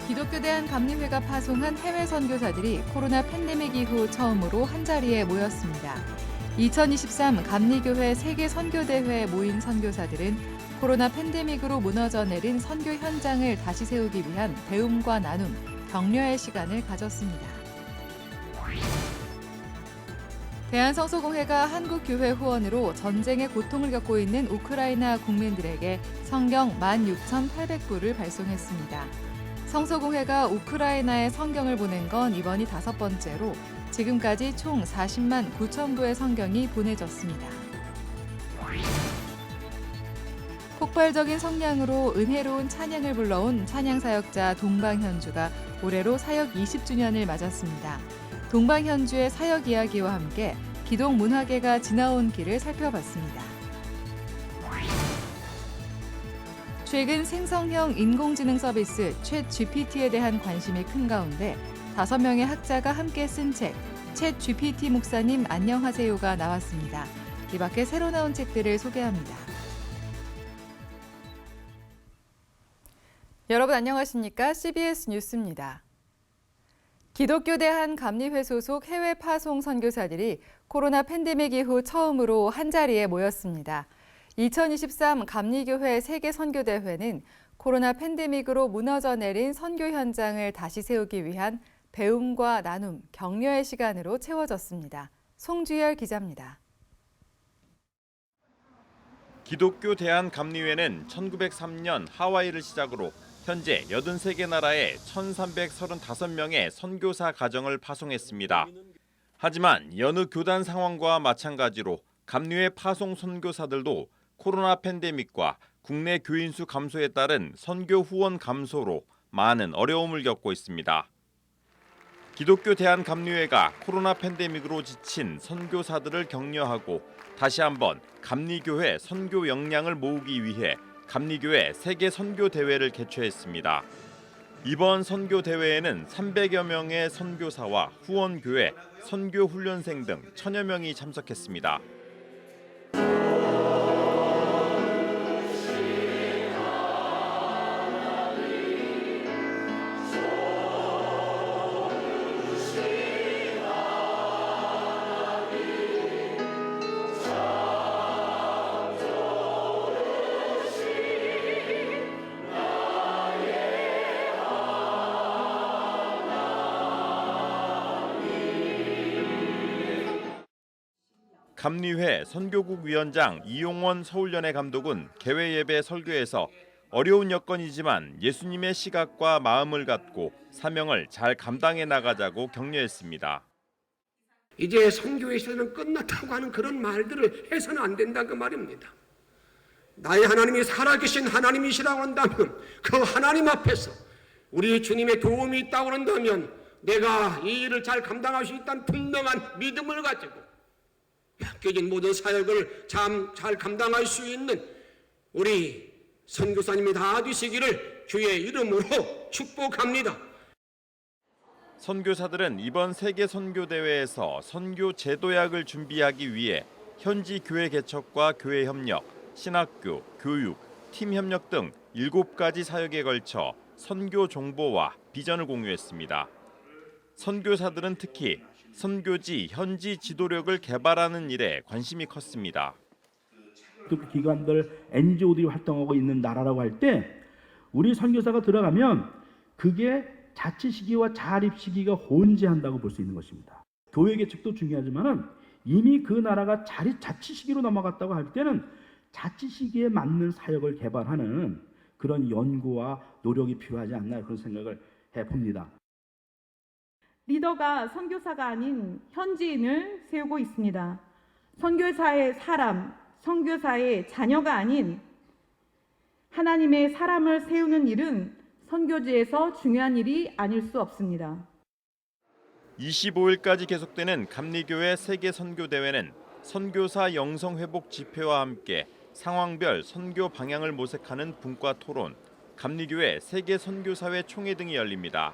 기독교 대한감리회가 파송한 해외 선교사들이 코로나 팬데믹 이후 처음으로 한자리에 모였습니다. 2023 감리교회 세계 선교대회에 모인 선교사들은 코로나 팬데믹으로 무너져 내린 선교 현장을 다시 세우기 위한 배움과 나눔, 격려의 시간을 가졌습니다. 대한성서공회가 한국교회 후원으로 전쟁의 고통을 겪고 있는 우크라이나 국민들에게 성경 16,800부를 발송했습니다. 성서공회가 우크라이나에 성경을 보낸 건 이번이 5번째로 지금까지 총 40만 9천 부의 성경이 보내졌습니다. 폭발적인 성량으로 은혜로운 찬양을 불러온 찬양사역자 동방현주가 올해로 사역 20주년을 맞았습니다. 동방현주의 사역 이야기와 함께 기독문화계가 지나온 길을 살펴봤습니다. 최근 생성형 인공지능 서비스 챗GPT에 대한 관심이 큰 가운데 5명의 학자가 함께 쓴 책 챗GPT 목사님 안녕하세요가 나왔습니다. 이 밖에 새로 나온 책들을 소개합니다. 여러분 안녕하십니까? CBS 뉴스입니다. 기독교 대한감리회 소속 해외 파송 선교사들이 코로나 팬데믹 이후 처음으로 한자리에 모였습니다. 2023 감리교회 세계 선교대회는 코로나 팬데믹으로 무너져 내린 선교 현장을 다시 세우기 위한 배움과 나눔, 격려의 시간으로 채워졌습니다. 송주열 기자입니다. 기독교 대한감리회는 1903년 하와이를 시작으로 현재 83개 나라에 1,335명의 선교사 가정을 파송했습니다. 하지만 여느 교단 상황과 마찬가지로 감리회 파송 선교사들도 코로나 팬데믹과 국내 교인 수 감소에 따른 선교 후원 감소로 많은 어려움을 겪고 있습니다. 기독교 대한감리회가 코로나 팬데믹으로 지친 선교사들을 격려하고 다시 한번 감리교회 선교 역량을 모으기 위해 감리교회 세계 선교 대회를 개최했습니다. 이번 선교 대회에는 300여 명의 선교사와 후원교회, 선교 훈련생 등 1,000여 명이 참석했습니다. 감리회 선교국 위원장 이용원 서울연회 감독은 개회 예배 설교에서 어려운 여건이지만 예수님의 시각과 마음을 갖고 사명을 잘 감당해 나가자고 격려했습니다. 이제 선교의 시대는 끝났다고 하는 그런 말들을 해서는 안 된다는 그 말입니다. 나의 하나님이 살아계신 하나님이시라고 한다면 그 하나님 앞에서 우리 주님의 도움이 있다고 한다면 내가 이 일을 잘 감당할 수 있다는 분명한 믿음을 가지고 맡겨진 모든 사역을 잘 감당할 수 있는 우리 선교사님이 다 되시기를 주의 이름으로 축복합니다. 선교사들은 이번 세계 선교대회에서 선교 제도약을 준비하기 위해 현지 교회 개척과 교회 협력, 신학교, 교육, 팀 협력 등 7가지 사역에 걸쳐 선교 정보와 비전을 공유했습니다. 선교사들은 특히 선교지 현지 지도력을 개발하는 일에 관심이 컸습니다. 그 기관들, NGO들이 활동하고 있는 나라라고 할 때 우리 선교사가 들어가면 그게 자치 시기와 자립 시기가 혼재한다고 볼 수 있는 것입니다. 교회 개척도 중요하지만은 이미 그 나라가 자치 시기로 넘어갔다고 할 때는 자치 시기에 맞는 사역을 개발하는 그런 연구와 노력이 필요하지 않나 그런 생각을 해봅니다. 리더가 선교사가 아닌 현지인을 세우고 있습니다. 선교사의 사람, 선교사의 자녀가 아닌 하나님의 사람을 세우는 일은 선교지에서 중요한 일이 아닐 수 없습니다. 25일까지 계속되는 감리교회 세계 선교대회는 선교사 영성회복 집회와 함께 상황별 선교 방향을 모색하는 분과 토론, 감리교회 세계 선교사회 총회 등이 열립니다.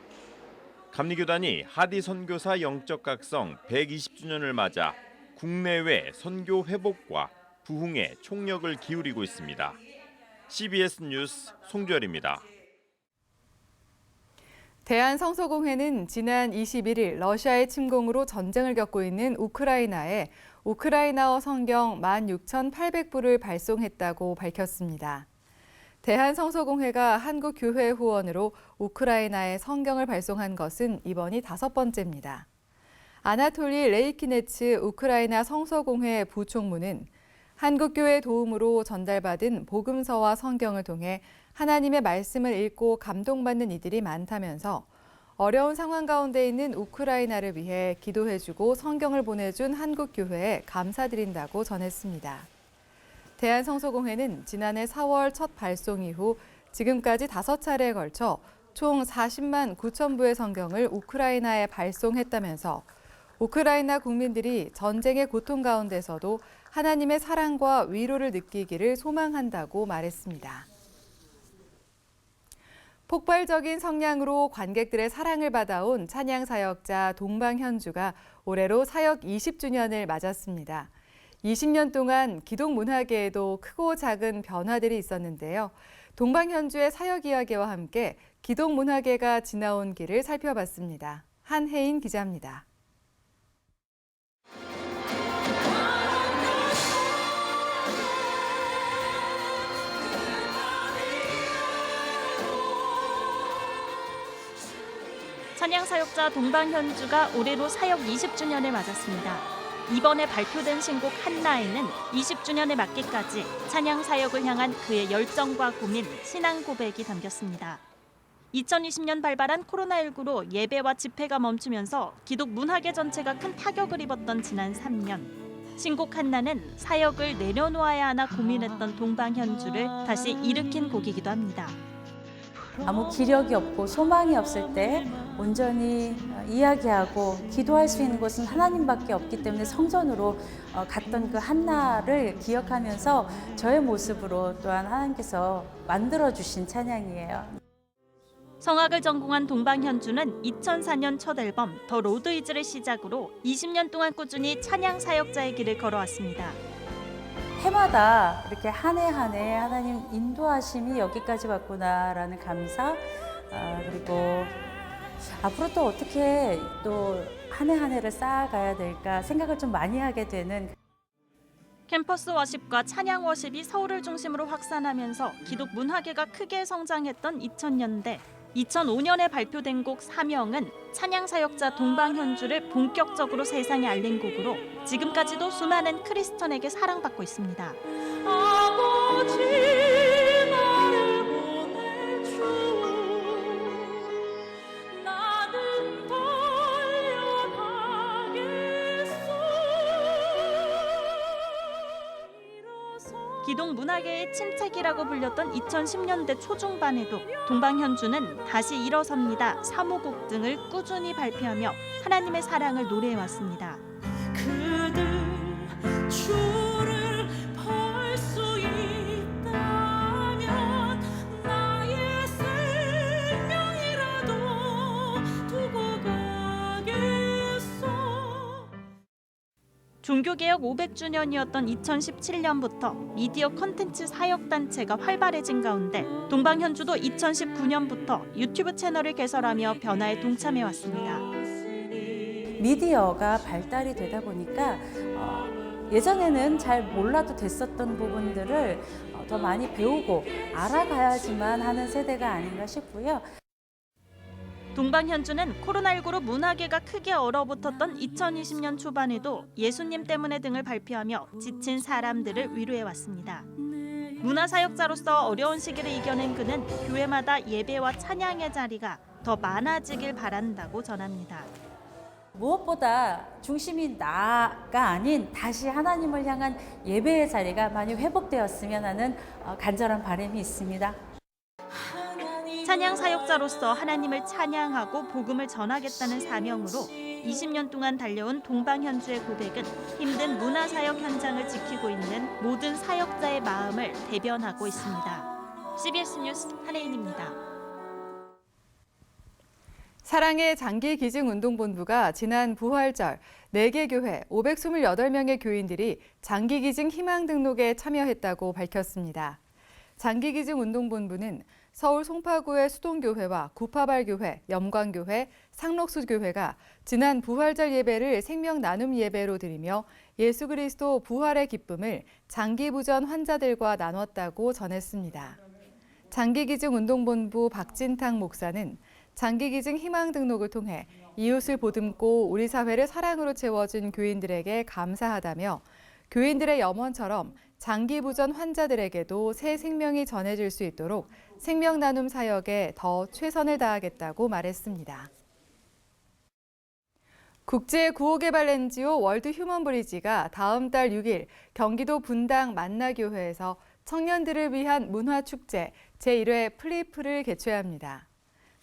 감리교단이 하디 선교사 영적 각성 120주년을 맞아 국내외 선교 회복과 부흥에 총력을 기울이고 있습니다. CBS 뉴스 송주열입니다. 대한성서공회는 지난 21일 러시아의 침공으로 전쟁을 겪고 있는 우크라이나에 우크라이나어 성경 16,800부를 발송했다고 밝혔습니다. 대한성서공회가 한국교회 후원으로 우크라이나에 성경을 발송한 것은 이번이 5번째입니다. 아나톨리 레이키네츠 우크라이나 성서공회 부총무는 한국교회 도움으로 전달받은 복음서와 성경을 통해 하나님의 말씀을 읽고 감동받는 이들이 많다면서 어려운 상황 가운데 있는 우크라이나를 위해 기도해주고 성경을 보내준 한국교회에 감사드린다고 전했습니다. 대한성서공회는 지난해 4월 첫 발송 이후 지금까지 5차례에 걸쳐 총 40만 9천 부의 성경을 우크라이나에 발송했다면서 우크라이나 국민들이 전쟁의 고통 가운데서도 하나님의 사랑과 위로를 느끼기를 소망한다고 말했습니다. 폭발적인 성량으로 관객들의 사랑을 받아온 찬양 사역자 동방현주가 올해로 사역 20주년을 맞았습니다. 20년 동안 기독 문화계에도 크고 작은 변화들이 있었는데요. 동방현주의 사역 이야기와 함께 기독 문화계가 지나온 길을 살펴봤습니다. 한혜인 기자입니다. 찬양 사역자 동방현주가 올해로 사역 20주년을 맞았습니다. 이번에 발표된 신곡 한나에는 20주년에 맞기까지 찬양 사역을 향한 그의 열정과 고민, 신앙 고백이 담겼습니다. 2020년 발발한 코로나19로 예배와 집회가 멈추면서 기독 문화계 전체가 큰 타격을 입었던 지난 3년. 신곡 한나는 사역을 내려놓아야 하나 고민했던 동방현주를 다시 일으킨 곡이기도 합니다. 아무 기력이 없고 소망이 없을 때 온전히 이야기하고 기도할 수 있는 곳은 하나님밖에 없기 때문에 성전으로 갔던 그 한나를 기억하면서 저의 모습으로 또한 하나님께서 만들어주신 찬양이에요. 성악을 전공한 동방현주는 2004년 첫 앨범 더 로드 이즈를 시작으로 20년 동안 꾸준히 찬양 사역자의 길을 걸어왔습니다. 해마다 이렇게 한 해 한 해 하나님 인도하심이 여기까지 왔구나라는 감사, 그리고 앞으로 또 어떻게 또 한 해 한 해를 쌓아가야 될까 생각을 좀 많이 하게 되는. 캠퍼스 워십과 찬양 워십이 서울을 중심으로 확산하면서 기독 문화계가 크게 성장했던 2000년대. 2005년에 발표된 곡 사명은 찬양 사역자 동방현주를 본격적으로 세상에 알린 곡으로 지금까지도 수많은 크리스천에게 사랑받고 있습니다. 아버지 나를 보내주 나는 달려가겠소. 기독 문화계의 침체기라고 불렸던 2010년대 초중반에도 동방현주는 다시 일어섭니다, 사모곡 등을 꾸준히 발표하며 하나님의 사랑을 노래해왔습니다. 그들 주를 볼 수 있다면 나의 생명이라도 두고 가겠소. 종교개혁 500주년이었던 2017년부터 미디어 콘텐츠 사역단체가 활발해진 가운데 동방현주도 2019년부터 유튜브 채널을 개설하며 변화에 동참해왔습니다. 미디어가 발달이 되다 보니까 예전에는 잘 몰라도 됐었던 부분들을 더 많이 배우고 알아가야지만 하는 세대가 아닌가 싶고요. 동방현주는 코로나19로 문화계가 크게 얼어붙었던 2020년 초반에도 예수님 때문에 등을 발표하며 지친 사람들을 위로해왔습니다. 문화사역자로서 어려운 시기를 이겨낸 그는 교회마다 예배와 찬양의 자리가 더 많아지길 바란다고 전합니다. 무엇보다 중심이 나가 아닌 다시 하나님을 향한 예배의 자리가 많이 회복되었으면 하는 간절한 바람이 있습니다. 찬양 사역자로서 하나님을 찬양하고 복음을 전하겠다는 사명으로 20년 동안 달려온 동방현주의 고백은 힘든 문화사역 현장을 지키고 있는 모든 사역자의 마음을 대변하고 있습니다. CBS 뉴스 한혜인입니다. 사랑의 장기기증운동본부가 지난 부활절 4개 교회 528명의 교인들이 장기기증 희망 등록에 참여했다고 밝혔습니다. 장기기증운동본부는 서울 송파구의 수동교회와 구파발교회, 염광교회, 상록수교회가 지난 부활절 예배를 생명나눔 예배로 드리며 예수 그리스도 부활의 기쁨을 장기부전 환자들과 나눴다고 전했습니다. 장기기증운동본부 박진탕 목사는 장기기증 희망 등록을 통해 이웃을 보듬고 우리 사회를 사랑으로 채워준 교인들에게 감사하다며 교인들의 염원처럼 장기부전 환자들에게도 새 생명이 전해질 수 있도록 생명나눔 사역에 더 최선을 다하겠다고 말했습니다. 국제 구호개발 NGO 월드 휴먼 브리지가 다음 달 6일 경기도 분당 만나교회에서 청년들을 위한 문화축제 제1회 플리프를 개최합니다.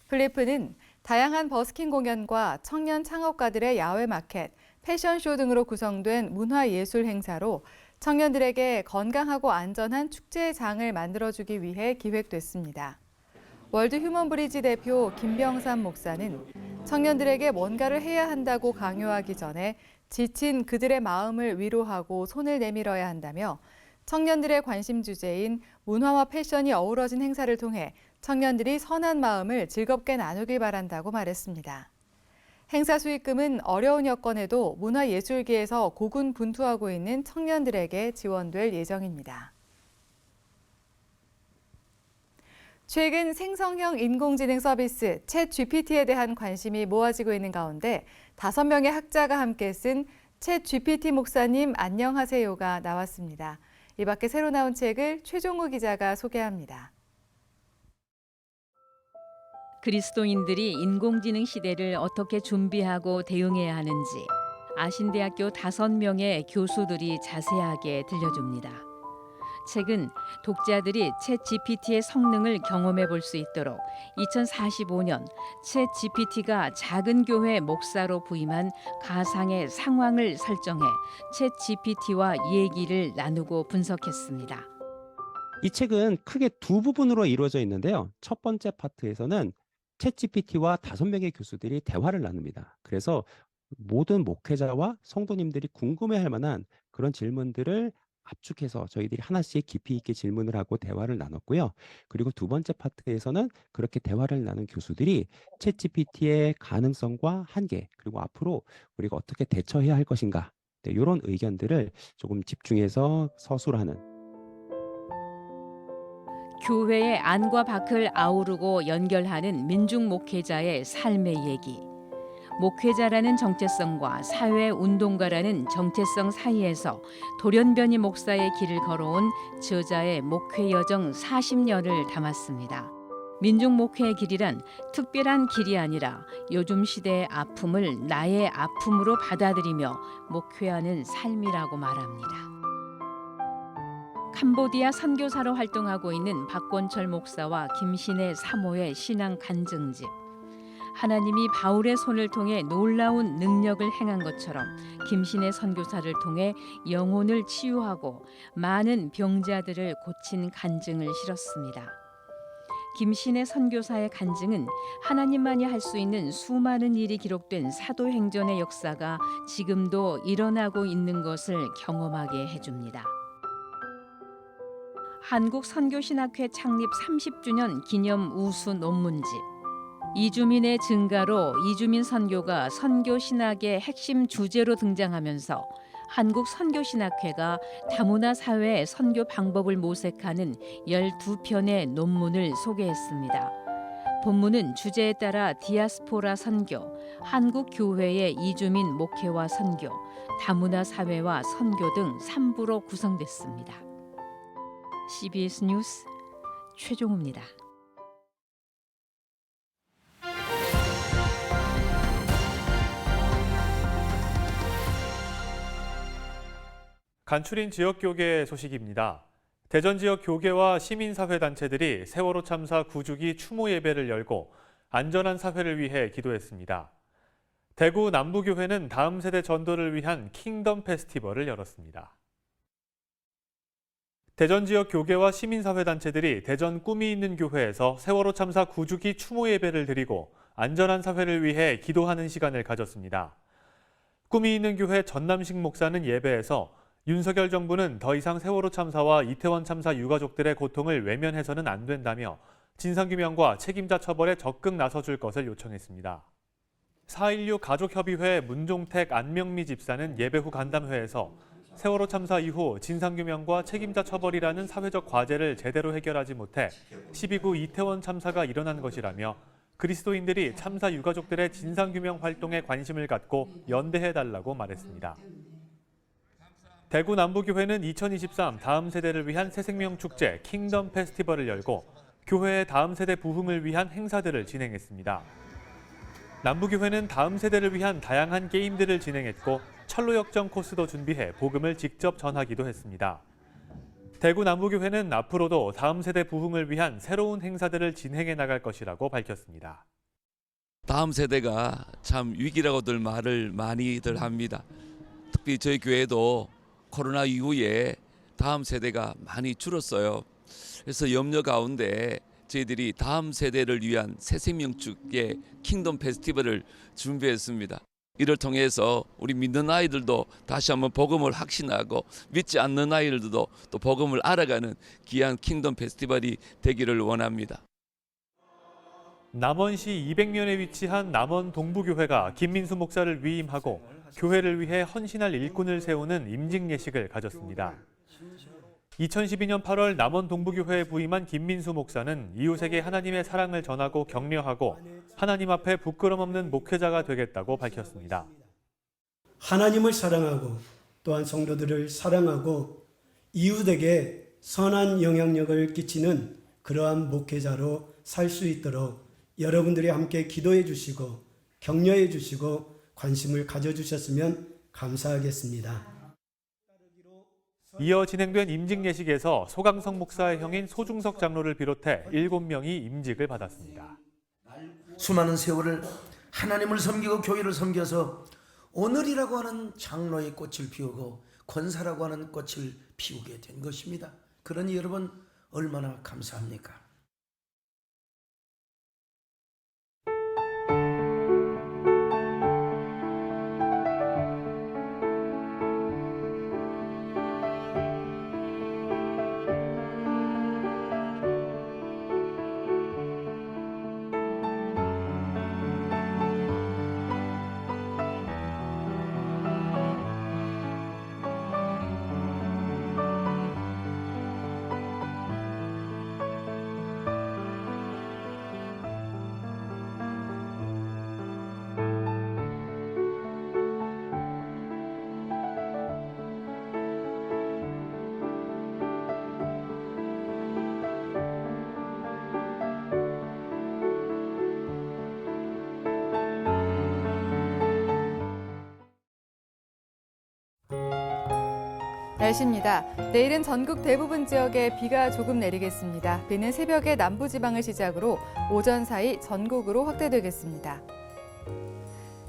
플리프는 다양한 버스킹 공연과 청년 창업가들의 야외 마켓, 패션쇼 등으로 구성된 문화예술 행사로 청년들에게 건강하고 안전한 축제장을 만들어주기 위해 기획됐습니다. 월드 휴먼 브리지 대표 김병삼 목사는 청년들에게 뭔가를 해야 한다고 강요하기 전에 지친 그들의 마음을 위로하고 손을 내밀어야 한다며 청년들의 관심 주제인 문화와 패션이 어우러진 행사를 통해 청년들이 선한 마음을 즐겁게 나누길 바란다고 말했습니다. 행사 수익금은 어려운 여건에도 문화예술계에서 고군분투하고 있는 청년들에게 지원될 예정입니다. 최근 생성형 인공지능 서비스 챗GPT에 대한 관심이 모아지고 있는 가운데 5명의 학자가 함께 쓴 챗GPT 목사님 안녕하세요가 나왔습니다. 이 밖에 새로 나온 책을 최종우 기자가 소개합니다. 그리스도인들이 인공지능 시대를 어떻게 준비하고 대응해야 하는지 아신대학교 5명의 교수들이 자세하게 들려줍니다. 책은 독자들이 챗GPT의 성능을 경험해 볼 수 있도록 2045년 챗GPT가 작은 교회 목사로 부임한 가상의 상황을 설정해 챗GPT와 얘기를 나누고 분석했습니다. 이 책은 크게 두 부분으로 이루어져 있는데요. 첫 번째 파트에서는 챗GPT와 5명의 교수들이 대화를 나눕니다. 그래서 모든 목회자와 성도님들이 궁금해할 만한 그런 질문들을 압축해서 저희들이 하나씩 깊이 있게 질문을 하고 대화를 나눴고요. 그리고 두 번째 파트에서는 그렇게 대화를 나눈 교수들이 챗GPT의 가능성과 한계, 그리고 앞으로 우리가 어떻게 대처해야 할 것인가, 이런 의견들을 조금 집중해서 서술하는. 교회의 안과 밖을 아우르고 연결하는 민중 목회자의 삶의 얘기. 목회자라는 정체성과 사회운동가라는 정체성 사이에서 돌연변이 목사의 길을 걸어온 저자의 목회 여정 40년을 담았습니다. 민중 목회의 길이란 특별한 길이 아니라 요즘 시대의 아픔을 나의 아픔으로 받아들이며 목회하는 삶이라고 말합니다. 캄보디아 선교사로 활동하고 있는 박권철 목사와 김신혜 사모의 신앙 간증집. 하나님이 바울의 손을 통해 놀라운 능력을 행한 것처럼 김신혜 선교사를 통해 영혼을 치유하고 많은 병자들을 고친 간증을 실었습니다. 김신혜 선교사의 간증은 하나님만이 할 수 있는 수많은 일이 기록된 사도행전의 역사가 지금도 일어나고 있는 것을 경험하게 해줍니다. 한국선교신학회 창립 30주년 기념 우수 논문집. 이주민의 증가로 이주민 선교가 선교신학의 핵심 주제로 등장하면서 한국선교신학회가 다문화 사회의 선교 방법을 모색하는 12편의 논문을 소개했습니다. 본문은 주제에 따라 디아스포라 선교, 한국 교회의 이주민 목회와 선교, 다문화 사회와 선교 등 3부로 구성됐습니다. CBS 뉴스 최종우입니다. 간추린 지역교계 소식입니다. 대전 지역 교계와 시민사회단체들이 세월호 참사 9주기 추모 예배를 열고 안전한 사회를 위해 기도했습니다. 대구 남부교회는 다음 세대 전도를 위한 킹덤 페스티벌을 열었습니다. 대전 지역 교계와 시민사회단체들이 대전 꿈이 있는 교회에서 세월호 참사 9주기 추모 예배를 드리고 안전한 사회를 위해 기도하는 시간을 가졌습니다. 꿈이 있는 교회 전남식 목사는 예배에서 윤석열 정부는 더 이상 세월호 참사와 이태원 참사 유가족들의 고통을 외면해서는 안 된다며 진상규명과 책임자 처벌에 적극 나서줄 것을 요청했습니다. 4.16 가족협의회 문종택 안명미 집사는 예배 후 간담회에서 세월호 참사 이후 진상규명과 책임자 처벌이라는 사회적 과제를 제대로 해결하지 못해 12구 이태원 참사가 일어난 것이라며 그리스도인들이 참사 유가족들의 진상규명 활동에 관심을 갖고 연대해달라고 말했습니다. 대구 남부교회는 2023 다음 세대를 위한 새생명 축제 킹덤 페스티벌을 열고 교회의 다음 세대 부흥을 위한 행사들을 진행했습니다. 남부교회는 다음 세대를 위한 다양한 게임들을 진행했고 철로역정 코스도 준비해 복음을 직접 전하기도 했습니다. 대구 남부교회는 앞으로도 다음 세대 부흥을 위한 새로운 행사들을 진행해 나갈 것이라고 밝혔습니다. 다음 세대가 참 위기라고들 말을 많이들 합니다. 특히 저희 교회도 코로나 이후에 다음 세대가 많이 줄었어요. 그래서 염려 가운데 저희들이 다음 세대를 위한 새생명축제 킹덤 페스티벌을 준비했습니다. 이를 통해서 우리 믿는 아이들도 다시 한번 복음을 확신하고 믿지 않는 아이들도 또 복음을 알아가는 귀한 킹덤 페스티벌이 되기를 원합니다. 남원시 200년에 위치한 남원 동부교회가 김민수 목사를 위임하고 교회를 위해 헌신할 일꾼을 세우는 임직 예식을 가졌습니다. 2012년 8월 남원 동부교회에 부임한 김민수 목사는 이웃에게 하나님의 사랑을 전하고 격려하고 하나님 앞에 부끄럼 없는 목회자가 되겠다고 밝혔습니다. 하나님을 사랑하고 또한 성도들을 사랑하고 이웃에게 선한 영향력을 끼치는 그러한 목회자로 살 수 있도록 여러분들이 함께 기도해 주시고 격려해 주시고 관심을 가져주셨으면 감사하겠습니다. 이어 진행된 임직 예식에서 소강석 목사의 형인 소중석 장로를 비롯해 7명이 임직을 받았습니다. 수많은 세월을 하나님을 섬기고 교회를 섬겨서 오늘이라고 하는 장로의 꽃을 피우고 권사라고 하는 꽃을 피우게 된 것입니다. 그러니 여러분 얼마나 감사합니까? 날씨입니다. 내일은 전국 대부분 지역에 비가 조금 내리겠습니다. 비는 새벽에 남부지방을 시작으로 오전 사이 전국으로 확대되겠습니다.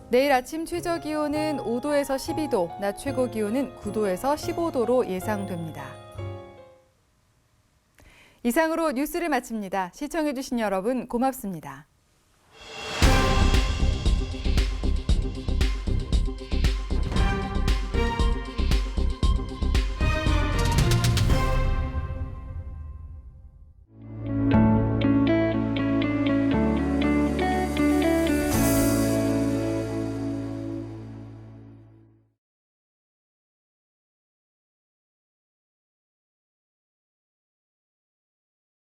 내일 아침 최저기온은 5도에서 12도, 낮 최고기온은 9도에서 15도로 예상됩니다. 이상으로 뉴스를 마칩니다. 시청해주신 여러분 고맙습니다.